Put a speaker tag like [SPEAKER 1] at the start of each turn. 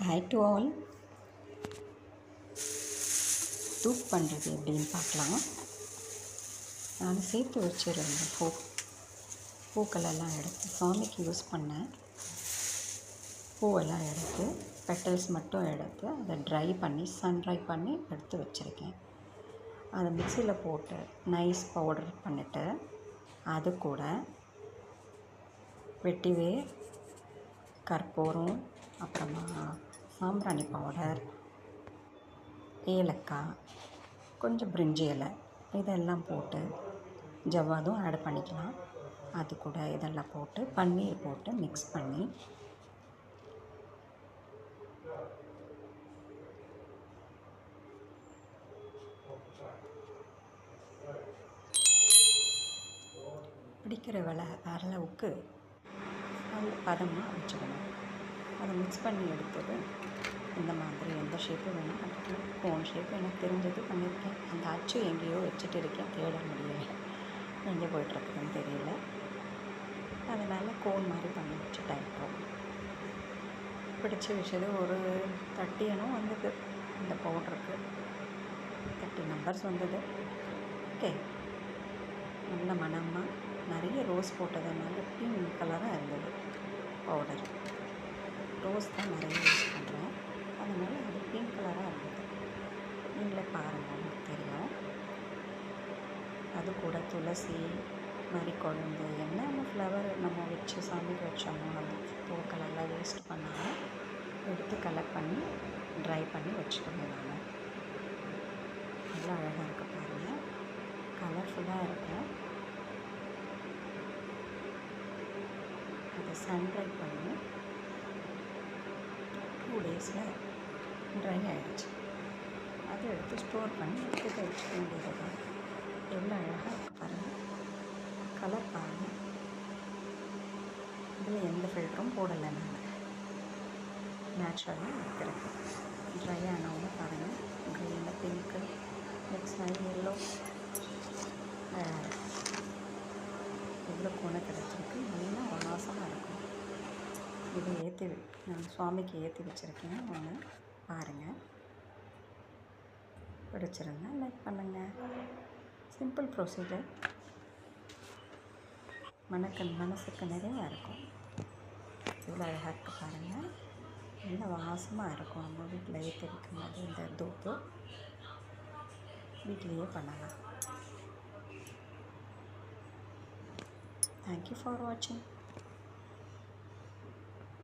[SPEAKER 1] Hi to all. தூப் பண்ணுறது எப்படின்னு பார்க்கலாம். நான் சேர்த்து வச்சுருந்த பூக்களெல்லாம் எடுத்து சாமிக்கு யூஸ் பண்ணேன். பூவெல்லாம் எடுத்து பெட்டல்ஸ் மட்டும் எடுத்து அதை ட்ரை பண்ணி ட்ரை பண்ணி எடுத்து வச்சுருக்கேன். அதை மிக்சியில் போட்டு நைஸ் பவுடர் பண்ணிவிட்டு அது கூட வெட்டிவேர், கற்பூரம், அப்புறமா சாம்பிராணி பவுடர், ஏலக்காய், கொஞ்சம் பிரிஞ்சி இலை இதெல்லாம் போட்டு ஜவ்வாதும் ஆட் பண்ணிக்கலாம். அது கூட இதெல்லாம் போட்டு பன்னீர் போட்டு மிக்ஸ் பண்ணி பிடிக்கிற அளவுக்கு நல்ல பதமாக வச்சுக்கணும். அதை மிக்ஸ் பண்ணி எடுத்தது இந்த மாதிரி எந்த ஷேப்பு வேணும் பண்ணிக்கலாம். கோன் ஷேப் எனக்கு தெரிஞ்சது பண்ணியிருக்கேன். அந்த அச்சு எங்கேயோ வச்சுட்டு இருக்கேன், தேட முடியலை, எங்கே போய்ட்டுருக்குதுன்னு தெரியல. அதனால் கோன் மாதிரி பண்ணி வச்சுட்டேன். இப்போ பிடிச்ச விஷயம் ஒரு 30 எனும் வந்தது. இந்த பவுடருக்கு 30 நம்பர்ஸ் வந்தது. ஓகே, நல்ல மணமாக நிறைய ரோஸ் போட்டதுனால பிங்க் கலராக இருந்தது. பவுடர் ரோஸ் தான் நிறைய யூஸ் பண்ணுறேன், அதனால் அது பிங்க் கலராக இருந்தது. நீங்களே பாருங்கள், உங்களுக்கு தெரியும். அது கூட துளசி, மரிக்கொழுந்து, என்னென்ன ஃப்ளவர் நம்ம வச்சு சாமிக்கு வச்சோமோ அந்த பூக்களெல்லாம் வேஸ்ட் பண்ணாமல் எடுத்து கலெக்ட் பண்ணி ட்ரை பண்ணி வச்சுக்கணும். நான் நல்லா அழகாக இருக்க பாருங்கள், கலர்ஃபுல்லாக இருக்கும். அதை சன்ட்ரை பண்ணி 2 டேஸில் ட்ரை ஆகிடுச்சு. அதை எடுத்து ஸ்டோர் பண்ணி எடுத்து வச்சுக்க வேண்டியது தான். எவ்வளோ அழகாக இருக்குது பாருங்கள், கலர் பாருங்கள். இதில் எந்த ஃபில்டரும் போடலை, நான் நேச்சுரலாக இருக்கிறது. ட்ரை ஆனவங்க பாருங்கள், க்ரீனில் பிங்க்கு மிக்ஸ் ஆகி எல்லோ எவ்வளோ கோணை கிடச்சிருக்கு. நல்லா வாசமாக இருக்கும். இதை நான் சுவாமிக்கு ஏற்றி வச்சுருக்கேன். ஒன்று பாருங்கள், பிடிச்சிருந்தா லைக் பண்ணுங்கள். சிம்பிள் ப்ரொசீஜர், மனசுக்கு நிறையா இருக்கும். இவ்வளோ அழகாக இருக்குது பாருங்கள், நல்ல வாசமாக இருக்கும். நம்ம வீட்டில் ஏற்றி வைக்கும்போது இந்த தூப்பு வீட்டிலையே பண்ணலாம். தேங்க்யூ ஃபார் வாட்சிங்.